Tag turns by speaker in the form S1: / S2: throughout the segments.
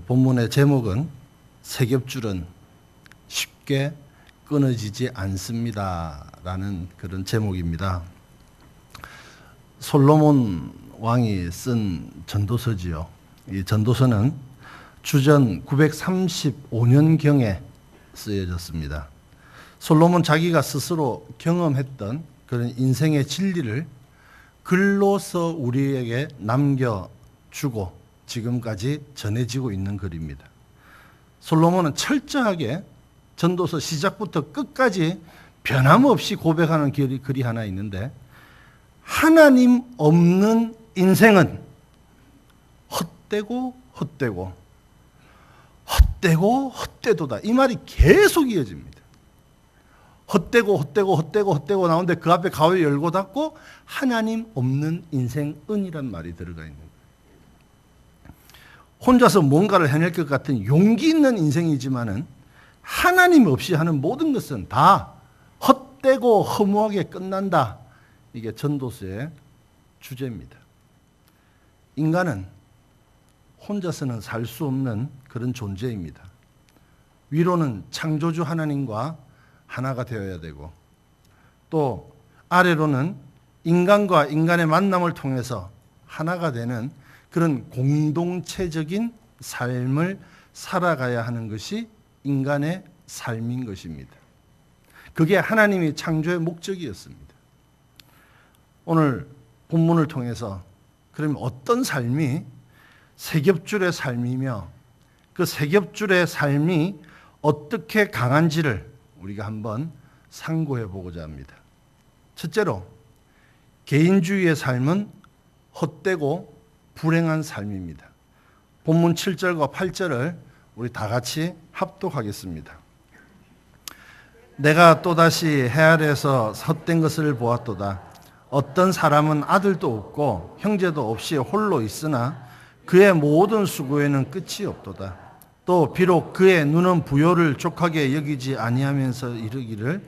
S1: 본문의 제목은 세겹줄은 쉽게 끊어지지 않습니다 라는 그런 제목입니다. 솔로몬 왕이 쓴 전도서지요. 이 전도서는 주전 935년경에 쓰여졌습니다. 솔로몬 자기가 스스로 경험했던 그런 인생의 진리를 글로서 우리에게 남겨주고 지금까지 전해지고 있는 글입니다. 솔로몬은 철저하게 전도서 시작부터 끝까지 변함없이 고백하는 글이 하나 있는데, 하나님 없는 인생은 헛되고 헛되고 헛되고 헛되도다. 이 말이 계속 이어집니다. 헛되고 헛되고 헛되고 헛되고 나오는데 그 앞에 가위 열고 닫고 하나님 없는 인생은이란 말이 들어가 있는 거예요. 혼자서 뭔가를 해낼 것 같은 용기 있는 인생이지만은 하나님 없이 하는 모든 것은 다 헛되고 허무하게 끝난다. 이게 전도서의 주제입니다. 인간은 혼자서는 살 수 없는 그런 존재입니다. 위로는 창조주 하나님과 하나가 되어야 되고, 또 아래로는 인간과 인간의 만남을 통해서 하나가 되는 그런 공동체적인 삶을 살아가야 하는 것이 인간의 삶인 것입니다. 그게 하나님이 창조의 목적이었습니다. 오늘 본문을 통해서 그러면 어떤 삶이 세겹줄의 삶이며 그 세겹줄의 삶이 어떻게 강한지를 우리가 한번 상고해 보고자 합니다. 첫째로, 개인주의의 삶은 헛되고 불행한 삶입니다. 본문 7절과 8절을 우리 다 같이 합독하겠습니다. 내가 또다시 해 아래에서 헛된 것을 보았도다. 어떤 사람은 아들도 없고 형제도 없이 홀로 있으나 그의 모든 수고에는 끝이 없도다. 또 비록 그의 눈은 부요를 족하게 여기지 아니하면서 이르기를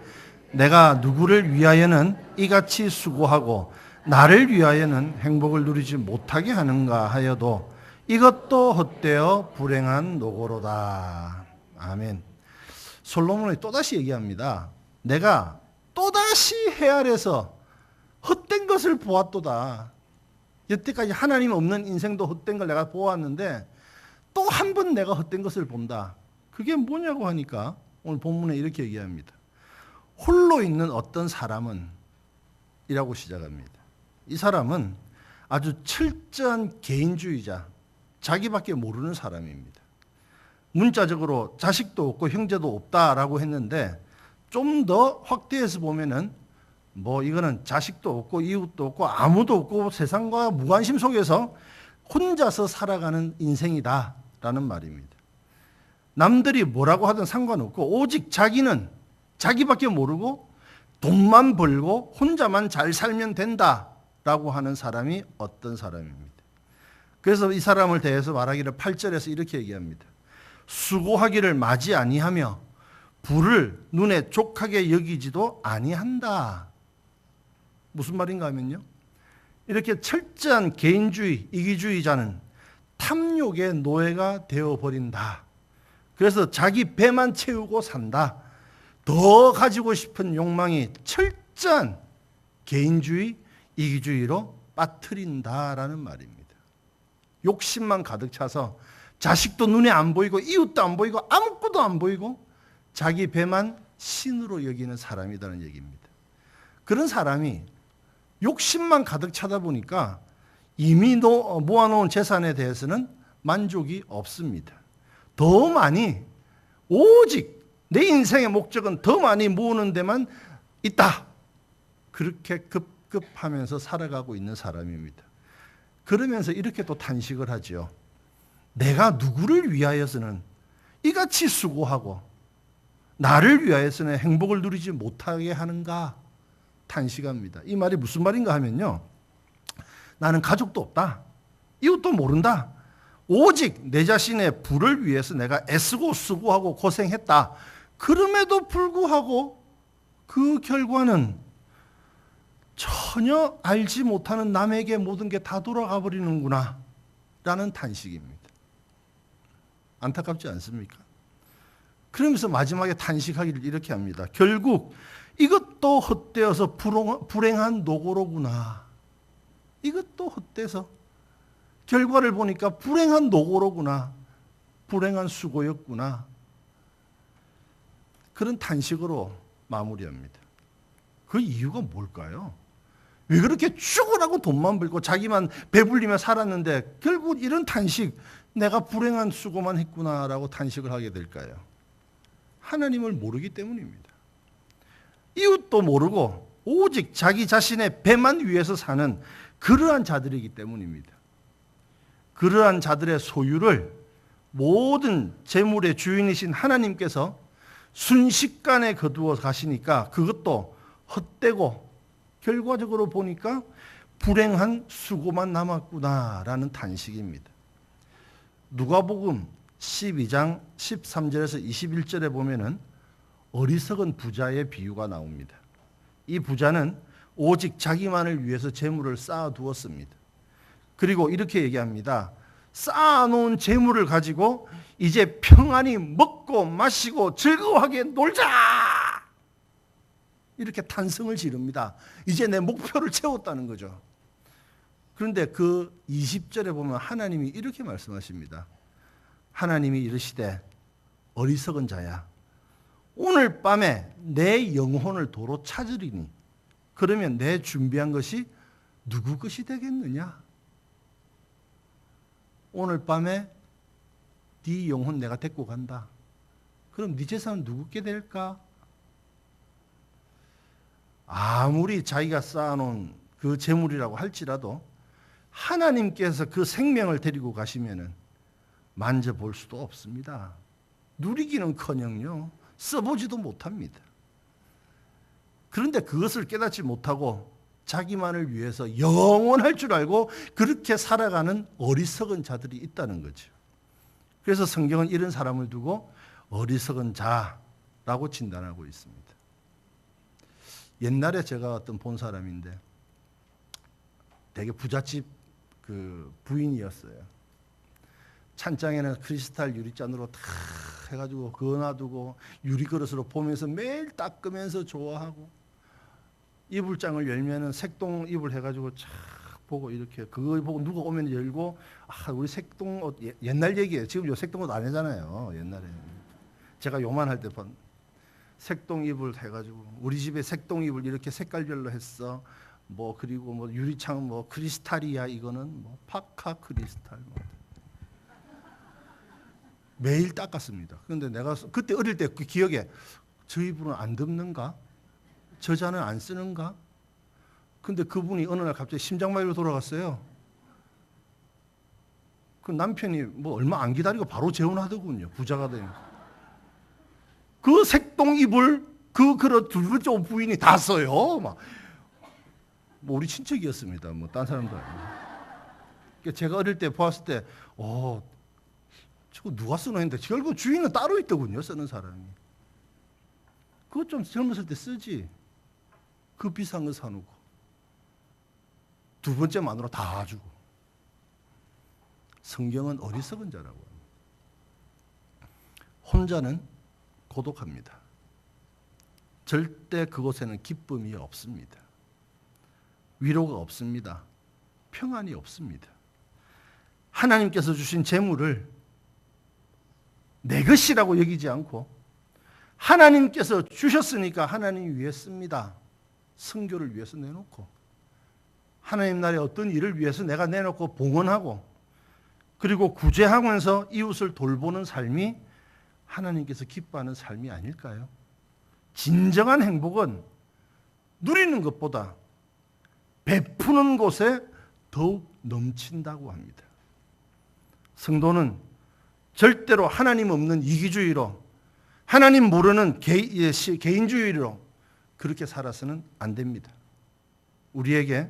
S1: 내가 누구를 위하여는 이같이 수고하고 나를 위하여는 행복을 누리지 못하게 하는가 하여도 이것도 헛되어 불행한 노고로다. 아멘. 솔로몬이 또다시 얘기합니다. 내가 또다시 해 아래서 헛된 것을 보았도다. 여태까지 하나님 없는 인생도 헛된 걸 내가 보았는데 또 한 번 내가 헛된 것을 본다. 그게 뭐냐고 하니까 오늘 본문에 이렇게 얘기합니다. 홀로 있는 어떤 사람은 이라고 시작합니다. 이 사람은 아주 철저한 개인주의자, 자기밖에 모르는 사람입니다. 문자적으로 자식도 없고 형제도 없다라고 했는데 좀 더 확대해서 보면은 이거는 자식도 없고 이웃도 없고 아무도 없고 세상과 무관심 속에서 혼자서 살아가는 인생이다라는 말입니다. 남들이 뭐라고 하든 상관없고 오직 자기는 자기밖에 모르고 돈만 벌고 혼자만 잘 살면 된다라고 하는 사람이 어떤 사람입니다. 그래서 이 사람을 대해서 말하기를 8절에서 이렇게 얘기합니다. 수고하기를 마지 아니하며 부를 눈에 족하게 여기지도 아니한다. 무슨 말인가 하면요, 이렇게 철저한 개인주의, 이기주의자는 탐욕의 노예가 되어버린다. 그래서 자기 배만 채우고 산다. 더 가지고 싶은 욕망이 철저한 개인주의, 이기주의로 빠뜨린다라는 말입니다. 욕심만 가득 차서 자식도 눈에 안 보이고 이웃도 안 보이고 아무것도 안 보이고 자기 배만 신으로 여기는 사람이라는 얘기입니다. 그런 사람이 욕심만 가득 차다 보니까 이미 모아놓은 재산에 대해서는 만족이 없습니다. 더 많이, 오직 내 인생의 목적은 더 많이 모으는 데만 있다. 그렇게 급급하면서 살아가고 있는 사람입니다. 그러면서 이렇게 또 탄식을 하죠. 내가 누구를 위하여서는 이같이 수고하고 나를 위하여서는 행복을 누리지 못하게 하는가 탄식합니다. 이 말이 무슨 말인가 하면요, 나는 가족도 없다. 이웃도 모른다. 오직 내 자신의 부를 위해서 내가 애쓰고 수고하고 고생했다. 그럼에도 불구하고 그 결과는 전혀 알지 못하는 남에게 모든 게 다 돌아가 버리는구나 라는 탄식입니다. 안타깝지 않습니까? 그러면서 마지막에 탄식하기를 이렇게 합니다. 결국 이것도 헛되어서 불행한 노고로구나. 이것도 헛돼서 결과를 보니까 불행한 노고로구나. 불행한 수고였구나. 그런 탄식으로 마무리합니다. 그 이유가 뭘까요? 왜 그렇게 죽으라고 돈만 벌고 자기만 배불리며 살았는데 결국 이런 탄식, 내가 불행한 수고만 했구나라고 탄식을 하게 될까요? 하나님을 모르기 때문입니다. 이웃도 모르고 오직 자기 자신의 배만 위해서 사는 그러한 자들이기 때문입니다. 그러한 자들의 소유를 모든 재물의 주인이신 하나님께서 순식간에 거두어 가시니까 그것도 헛되고 결과적으로 보니까 불행한 수고만 남았구나라는 탄식입니다. 누가복음 12장 13절에서 21절에 보면은 어리석은 부자의 비유가 나옵니다. 이 부자는 오직 자기만을 위해서 재물을 쌓아두었습니다. 그리고 이렇게 얘기합니다. 쌓아놓은 재물을 가지고 이제 평안히 먹고 마시고 즐거워하게 놀자! 이렇게 탄성을 지릅니다. 이제 내 목표를 채웠다는 거죠. 그런데 그 20절에 보면 하나님이 이렇게 말씀하십니다. 하나님이 이르시되 어리석은 자야, 오늘 밤에 내 영혼을 도로 찾으리니 그러면 내 준비한 것이 누구 것이 되겠느냐? 오늘 밤에 네 영혼 내가 데리고 간다. 그럼 네 재산은 누구께 될까? 아무리 자기가 쌓아놓은 그 재물이라고 할지라도 하나님께서 그 생명을 데리고 가시면은 만져볼 수도 없습니다. 누리기는커녕요 써보지도 못합니다. 그런데 그것을 깨닫지 못하고 자기만을 위해서 영원할 줄 알고 그렇게 살아가는 어리석은 자들이 있다는 거죠. 그래서 성경은 이런 사람을 두고 어리석은 자라고 진단하고 있습니다. 옛날에 제가 어떤 본 사람인데 되게 부잣집 그 부인이었어요. 찬장에는 크리스탈 유리잔으로 다 해가지고 그어놔두고 유리그릇으로 보면서 매일 닦으면서 좋아하고, 이불장을 열면은 색동 이불 해가지고 쫙 보고 이렇게 그거 보고 누가 오면 열고, 아 우리 색동 옷, 옛날 얘기예요. 지금 요 색동 옷 안 하잖아요. 옛날에 제가 요만할 때 본 색동 이불 해가지고 우리 집에 색동 이불 이렇게 색깔별로 했어. 뭐 그리고 뭐 유리창 뭐 크리스탈이야, 이거는 뭐 파카 크리스탈 뭐. 매일 닦았습니다. 그런데 내가 그때 어릴 때 그 기억에 저 이불은 안 덮는가? 저 잔은 안 쓰는가? 근데 그분이 어느 날 갑자기 심장마비로 돌아갔어요. 그 남편이 뭐 얼마 안 기다리고 바로 재혼하더군요. 부자가 되니까. 그 색동 이불 그 그릇 두 번째 부인이 다 써요. 막. 뭐 우리 친척이었습니다. 뭐 딴 사람도 아니고. 제가 어릴 때 보았을 때, 저거 누가 쓰나 했는데 결국 주인은 따로 있더군요. 쓰는 사람이. 그거 좀 젊었을 때 쓰지. 그 비싼 거 사놓고 두 번째 마누라 다 주고. 성경은 어리석은 자라고 합니다. 혼자는 고독합니다. 절대 그곳에는 기쁨이 없습니다. 위로가 없습니다. 평안이 없습니다. 하나님께서 주신 재물을 내 것이라고 여기지 않고 하나님께서 주셨으니까 하나님 위해 씁니다. 선교를 위해서 내놓고, 하나님 나라의 어떤 일을 위해서 내가 내놓고 봉헌하고, 그리고 구제하면서 이웃을 돌보는 삶이 하나님께서 기뻐하는 삶이 아닐까요? 진정한 행복은 누리는 것보다 베푸는 곳에 더욱 넘친다고 합니다. 성도는 절대로 하나님 없는 이기주의로, 하나님 모르는 개인주의로 그렇게 살아서는 안 됩니다. 우리에게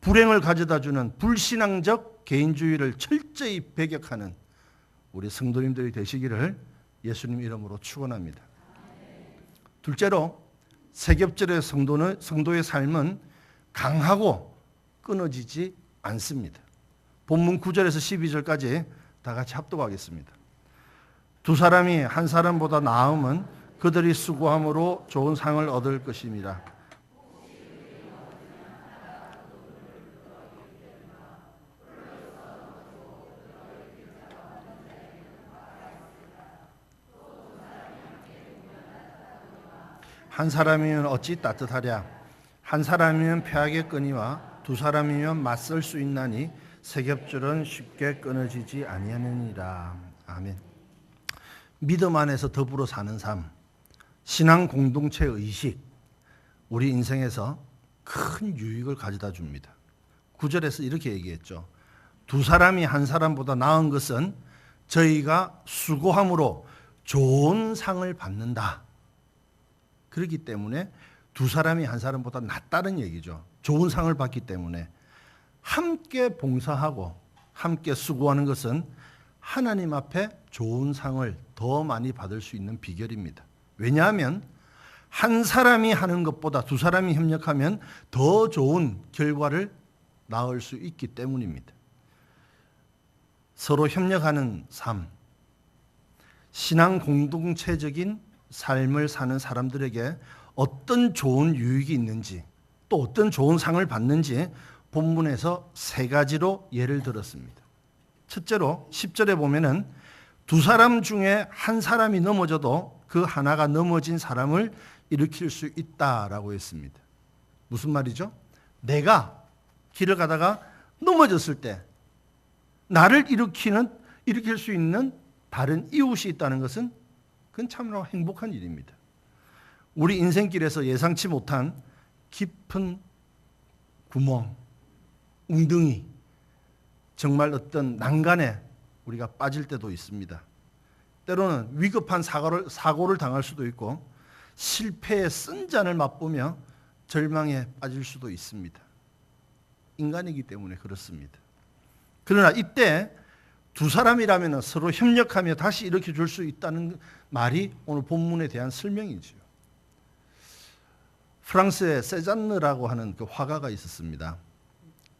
S1: 불행을 가져다주는 불신앙적 개인주의를 철저히 배격하는 우리 성도님들이 되시기를 예수님 이름으로 축원합니다. 둘째로, 세겹절의 성도의 삶은 강하고 끊어지지 않습니다. 본문 9절에서 12절까지 다 같이 합독하겠습니다. 두 사람이 한 사람보다 나음은 그들이 수고함으로 좋은 상을 얻을 것입니다. 한 사람이면 어찌 따뜻하랴. 한 사람이면 패하겠거니와 두 사람이면 맞설 수 있나니 세 겹줄은 쉽게 끊어지지 아니하느니라. 아멘. 믿음 안에서 더불어 사는 삶, 신앙 공동체 의식, 우리 인생에서 큰 유익을 가져다 줍니다. 9절에서 이렇게 얘기했죠. 두 사람이 한 사람보다 나은 것은 저희가 수고함으로 좋은 상을 받는다. 그렇기 때문에 두 사람이 한 사람보다 낫다는 얘기죠. 좋은 상을 받기 때문에 함께 봉사하고 함께 수고하는 것은 하나님 앞에 좋은 상을 더 많이 받을 수 있는 비결입니다. 왜냐하면 한 사람이 하는 것보다 두 사람이 협력하면 더 좋은 결과를 낳을 수 있기 때문입니다. 서로 협력하는 삶, 신앙 공동체적인 삶을 사는 사람들에게 어떤 좋은 유익이 있는지 또 어떤 좋은 상을 받는지 본문에서 세 가지로 예를 들었습니다. 첫째로 10절에 보면은 두 사람 중에 한 사람이 넘어져도 그 하나가 넘어진 사람을 일으킬 수 있다라고 했습니다. 무슨 말이죠? 내가 길을 가다가 넘어졌을 때 나를 일으킬 수 있는 다른 이웃이 있다는 것은 그건 참으로 행복한 일입니다. 우리 인생길에서 예상치 못한 깊은 구멍, 웅덩이, 정말 어떤 난간에 우리가 빠질 때도 있습니다. 때로는 위급한 사고를 당할 수도 있고 실패의 쓴잔을 맛보며 절망에 빠질 수도 있습니다. 인간이기 때문에 그렇습니다. 그러나 이때 두 사람이라면 서로 협력하며 다시 일으켜 줄 수 있다는 말이 오늘 본문에 대한 설명이지요. 프랑스의 세잔느라고 하는 그 화가가 있었습니다.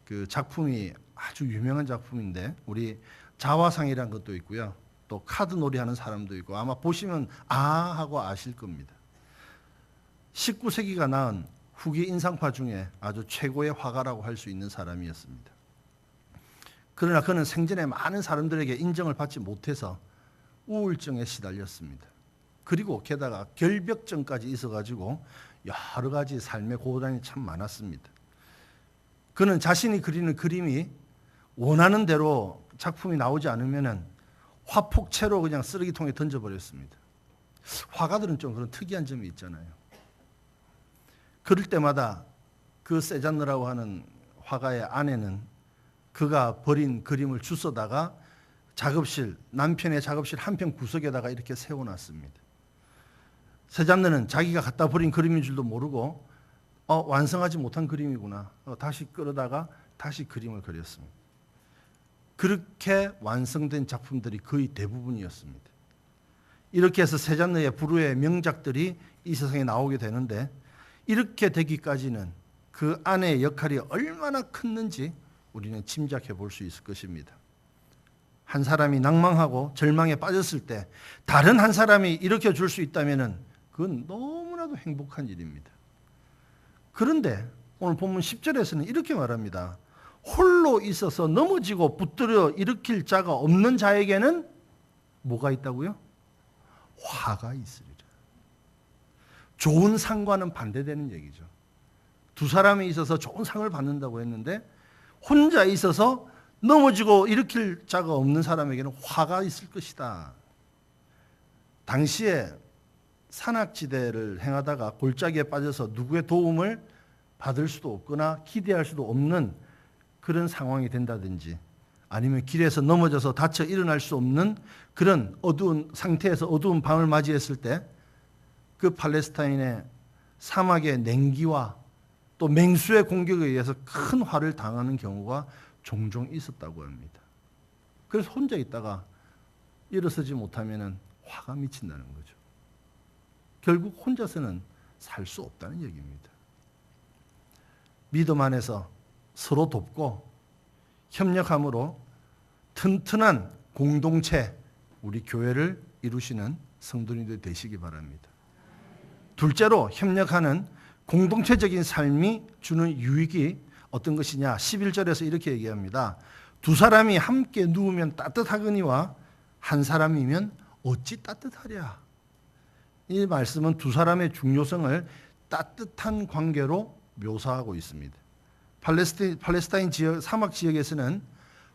S1: 그 작품이 아주 유명한 작품인데 우리 자화상이라는 것도 있고요. 또 카드놀이 하는 사람도 있고 아마 보시면 하고 아실 겁니다. 19세기가 낳은 후기 인상파 중에 아주 최고의 화가라고 할 수 있는 사람이었습니다. 그러나 그는 생전에 많은 사람들에게 인정을 받지 못해서 우울증에 시달렸습니다. 그리고 게다가 결벽증까지 있어가지고 여러 가지 삶의 고단이 참 많았습니다. 그는 자신이 그리는 그림이 원하는 대로 작품이 나오지 않으면 화폭채로 그냥 쓰레기통에 던져버렸습니다. 화가들은 좀 그런 특이한 점이 있잖아요. 그럴 때마다 그 세잔느라고 하는 화가의 아내는 그가 버린 그림을 주워다가 남편의 작업실 한편 구석에다가 이렇게 세워놨습니다. 세잔느는 자기가 갖다 버린 그림인 줄도 모르고 완성하지 못한 그림이구나. 다시 끌어다가 다시 그림을 그렸습니다. 그렇게 완성된 작품들이 거의 대부분이었습니다. 이렇게 해서 세잔느의 불후의 명작들이 이 세상에 나오게 되는데 이렇게 되기까지는 그 아내의 역할이 얼마나 컸는지 우리는 짐작해 볼 수 있을 것입니다. 한 사람이 낭망하고 절망에 빠졌을 때 다른 한 사람이 일으켜 줄 수 있다면 그건 너무나도 행복한 일입니다. 그런데 오늘 본문 10절에서는 이렇게 말합니다. 홀로 있어서 넘어지고 붙들어 일으킬 자가 없는 자에게는 뭐가 있다고요? 화가 있으리라. 좋은 상과는 반대되는 얘기죠. 두 사람이 있어서 좋은 상을 받는다고 했는데 혼자 있어서 넘어지고 일으킬 자가 없는 사람에게는 화가 있을 것이다. 당시에 산악지대를 행하다가 골짜기에 빠져서 누구의 도움을 받을 수도 없거나 기대할 수도 없는 그런 상황이 된다든지 아니면 길에서 넘어져서 다쳐 일어날 수 없는 그런 어두운 상태에서 어두운 밤을 맞이했을 때 그 팔레스타인의 사막의 냉기와 또 맹수의 공격에 의해서 큰 화를 당하는 경우가 종종 있었다고 합니다. 그래서 혼자 있다가 일어서지 못하면 화가 미친다는 거죠. 결국 혼자서는 살 수 없다는 얘기입니다. 믿음 안에서 서로 돕고 협력함으로 튼튼한 공동체, 우리 교회를 이루시는 성도님들 되시기 바랍니다. 둘째로 협력하는 공동체적인 삶이 주는 유익이 어떤 것이냐? 11절에서 이렇게 얘기합니다. 두 사람이 함께 누우면 따뜻하거니와 한 사람이면 어찌 따뜻하랴. 이 말씀은 두 사람의 중요성을 따뜻한 관계로 묘사하고 있습니다. 팔레스타인 지역, 사막 지역에서는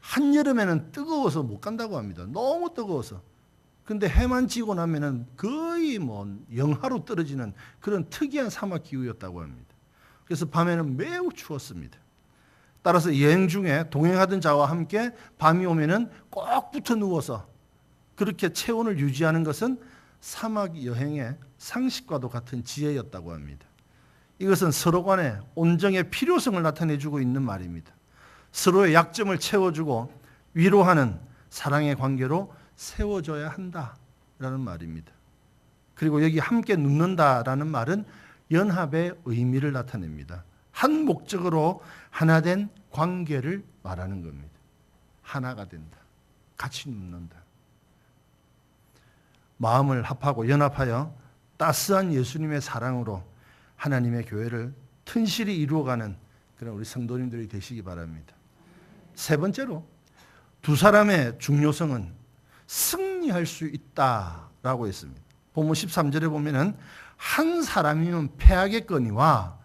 S1: 한여름에는 뜨거워서 못 간다고 합니다. 너무 뜨거워서. 근데 해만 지고 나면은 거의 영하로 떨어지는 그런 특이한 사막 기후였다고 합니다. 그래서 밤에는 매우 추웠습니다. 따라서 여행 중에 동행하던 자와 함께 밤이 오면은 꼭 붙어 누워서 그렇게 체온을 유지하는 것은 사막 여행의 상식과도 같은 지혜였다고 합니다. 이것은 서로 간의 온정의 필요성을 나타내주고 있는 말입니다. 서로의 약점을 채워주고 위로하는 사랑의 관계로 세워져야 한다라는 말입니다. 그리고 여기 함께 눕는다라는 말은 연합의 의미를 나타냅니다. 한 목적으로 하나 된 관계를 말하는 겁니다. 하나가 된다. 같이 눕는다. 마음을 합하고 연합하여 따스한 예수님의 사랑으로 하나님의 교회를 튼실히 이루어가는 그런 우리 성도님들이 되시기 바랍니다. 세 번째로 두 사람의 중요성은 승리할 수 있다라고 했습니다. 본문 13절에 보면은 한 사람이면 패하겠거니와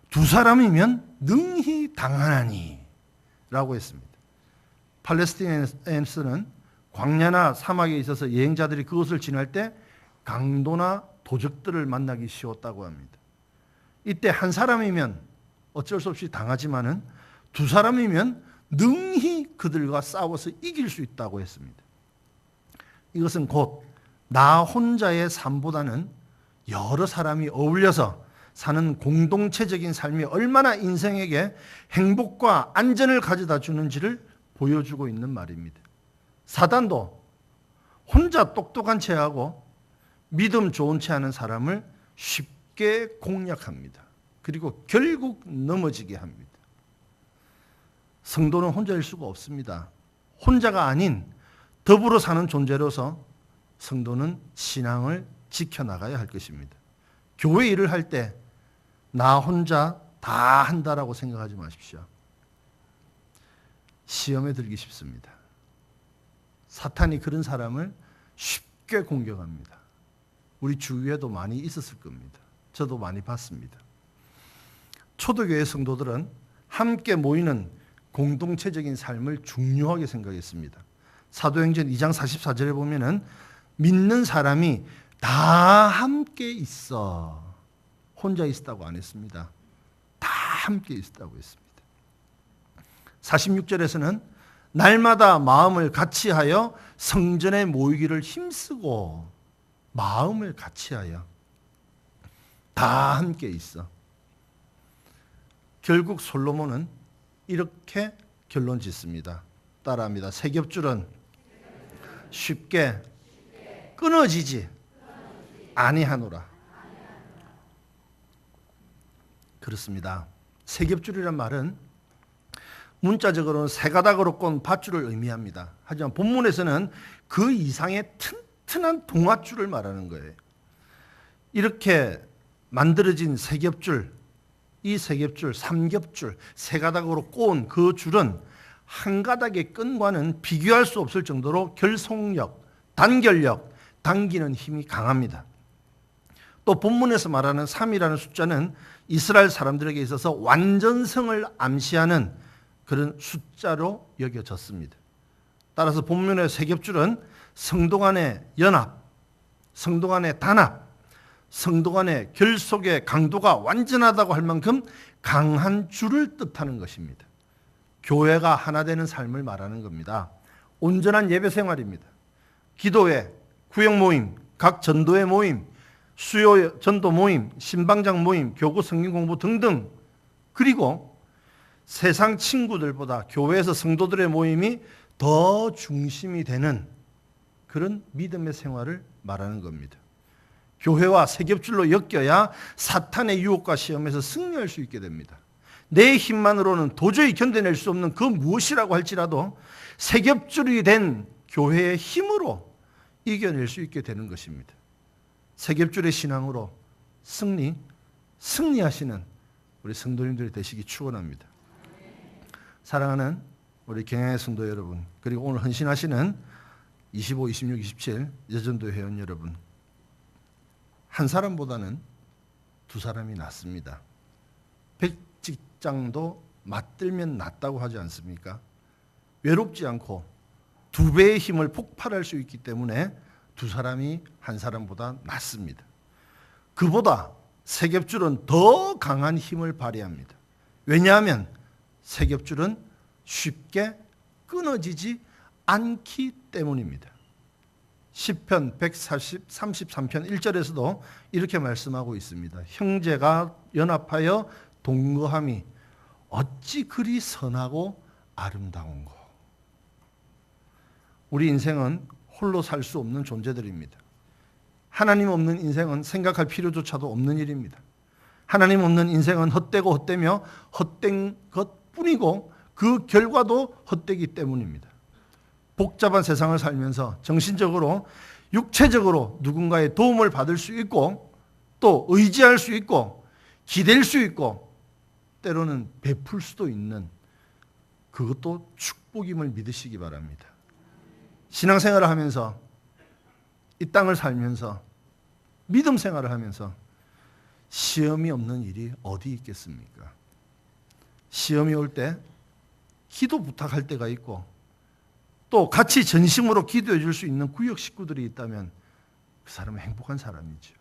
S1: 두 사람이면 능히 당하나니 라고 했습니다. 팔레스타인에서는 광야나 사막에 있어서 여행자들이 그것을 지날 때 강도나 도적들을 만나기 쉬웠다고 합니다. 이때 한 사람이면 어쩔 수 없이 당하지만은 두 사람이면 능히 그들과 싸워서 이길 수 있다고 했습니다. 이것은 곧 나 혼자의 삶보다는 여러 사람이 어울려서 사는 공동체적인 삶이 얼마나 인생에게 행복과 안전을 가져다 주는지를 보여주고 있는 말입니다. 사단도 혼자 똑똑한 체하고 믿음 좋은 체하는 사람을 쉽게 공략합니다. 그리고 결국 넘어지게 합니다. 성도는 혼자일 수가 없습니다. 혼자가 아닌 더불어 사는 존재로서 성도는 신앙을 지켜나가야 할 것입니다. 교회 일을 할 때 나 혼자 다 한다라고 생각하지 마십시오. 시험에 들기 쉽습니다. 사탄이 그런 사람을 쉽게 공격합니다. 우리 주위에도 많이 있었을 겁니다. 저도 많이 봤습니다. 초대교회 성도들은 함께 모이는 공동체적인 삶을 중요하게 생각했습니다. 사도행전 2장 44절에 보면은 믿는 사람이 다 함께 있어. 혼자 있었다고 안 했습니다. 다 함께 있었다고 했습니다. 46절에서는 날마다 마음을 같이하여 성전에 모이기를 힘쓰고 마음을 같이하여 다 함께 있어. 결국 솔로몬은 이렇게 결론 짓습니다. 따라합니다. 세겹줄은 쉽게 끊어지지 아니하노라. 그렇습니다. 세겹줄이란 말은 문자적으로는 세 가닥으로 꼰 밧줄을 의미합니다. 하지만 본문에서는 그 이상의 튼튼한 동아줄을 말하는 거예요. 이렇게 만들어진 세겹줄, 이 세겹줄, 삼겹줄, 세 가닥으로 꼬은 그 줄은 한 가닥의 끈과는 비교할 수 없을 정도로 결속력, 단결력, 당기는 힘이 강합니다. 또 본문에서 말하는 3이라는 숫자는 이스라엘 사람들에게 있어서 완전성을 암시하는 그런 숫자로 여겨졌습니다. 따라서 본문의 세겹줄은 성도 간의 연합, 성도 간의 단합, 성도 간의 결속의 강도가 완전하다고 할 만큼 강한 줄을 뜻하는 것입니다. 교회가 하나 되는 삶을 말하는 겁니다. 온전한 예배 생활입니다. 기도회, 구역 모임, 각 전도회 모임, 수요 전도 모임, 신방장 모임, 교구 성경 공부 등등, 그리고 세상 친구들보다 교회에서 성도들의 모임이 더 중심이 되는 그런 믿음의 생활을 말하는 겁니다. 교회와 세겹줄로 엮여야 사탄의 유혹과 시험에서 승리할 수 있게 됩니다. 내 힘만으로는 도저히 견뎌낼 수 없는 그 무엇이라고 할지라도 세겹줄이 된 교회의 힘으로 이겨낼 수 있게 되는 것입니다. 세겹줄의 신앙으로 승리하시는 우리 성도님들이 되시기 축원합니다. 사랑하는 우리 경양의 성도 여러분, 그리고 오늘 헌신하시는 25, 26, 27 여전도 회원 여러분, 한 사람보다는 두 사람이 낫습니다. 백직장도 맞들면 낫다고 하지 않습니까? 외롭지 않고 두 배의 힘을 폭발할 수 있기 때문에 두 사람이 한 사람보다 낫습니다. 그보다 세겹줄은 더 강한 힘을 발휘합니다. 왜냐하면 세겹줄은 쉽게 끊어지지 않기 때문입니다. 시편 133편 1절에서도 이렇게 말씀하고 있습니다. 형제가 연합하여 동거함이 어찌 그리 선하고 아름다운고. 우리 인생은 홀로 살 수 없는 존재들입니다. 하나님 없는 인생은 생각할 필요조차도 없는 일입니다. 하나님 없는 인생은 헛되고 헛되며 헛된 것뿐이고 그 결과도 헛되기 때문입니다. 복잡한 세상을 살면서 정신적으로 육체적으로 누군가의 도움을 받을 수 있고 또 의지할 수 있고 기댈 수 있고 때로는 베풀 수도 있는 그것도 축복임을 믿으시기 바랍니다. 신앙생활을 하면서 이 땅을 살면서 믿음 생활을 하면서 시험이 없는 일이 어디 있겠습니까? 시험이 올 때 기도 부탁할 때가 있고 또 같이 전심으로 기도해 줄 수 있는 구역 식구들이 있다면 그 사람은 행복한 사람이죠.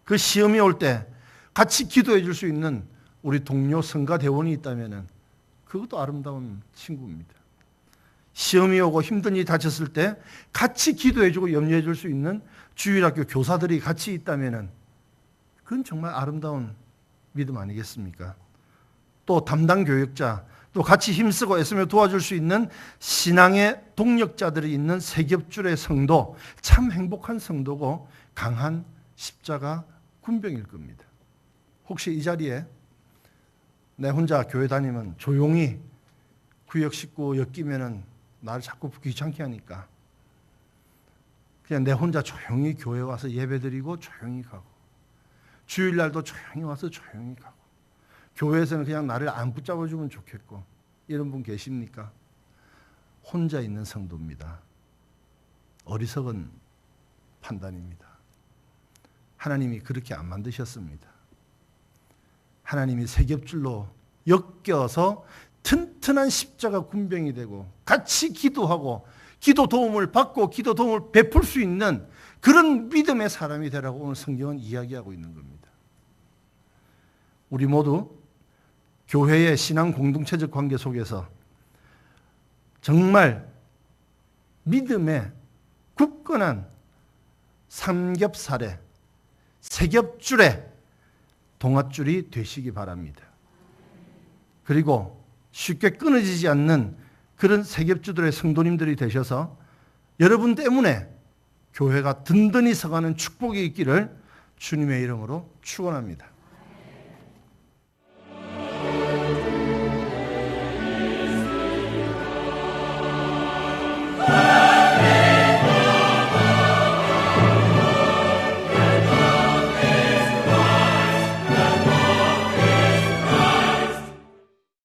S1: 그 시험이 올 때 같이 기도해 줄 수 있는 우리 동료 성가대원이 있다면 그것도 아름다운 친구입니다. 시험이 오고 힘든 일이 닥쳤을 때 같이 기도해 주고 염려해 줄 수 있는 주일학교 교사들이 같이 있다면 그건 정말 아름다운 믿음 아니겠습니까? 또 담당 교육자, 또 같이 힘쓰고 애쓰며 도와줄 수 있는 신앙의 동력자들이 있는 세겹줄의 성도, 참 행복한 성도고 강한 십자가 군병일 겁니다. 혹시 이 자리에 내 혼자 교회 다니면 조용히 구역 식구 엮이면은 나를 자꾸 귀찮게 하니까 그냥 내 혼자 조용히 교회 와서 예배드리고 조용히 가고 주일날도 조용히 와서 조용히 가고 교회에서는 그냥 나를 안 붙잡아주면 좋겠고 이런 분 계십니까? 혼자 있는 성도입니다. 어리석은 판단입니다. 하나님이 그렇게 안 만드셨습니다. 하나님이 세겹줄로 엮여서 튼튼한 십자가 군병이 되고 같이 기도하고 기도 도움을 받고 기도 도움을 베풀 수 있는 그런 믿음의 사람이 되라고 오늘 성경은 이야기하고 있는 겁니다. 우리 모두 교회의 신앙 공동체적 관계 속에서 정말 믿음의 굳건한 삼겹살에 세겹줄에 동아줄이 되시기 바랍니다. 그리고 쉽게 끊어지지 않는 그런 세겹줄들의 성도님들이 되셔서 여러분 때문에 교회가 든든히 서가는 축복이 있기를 주님의 이름으로 축원합니다.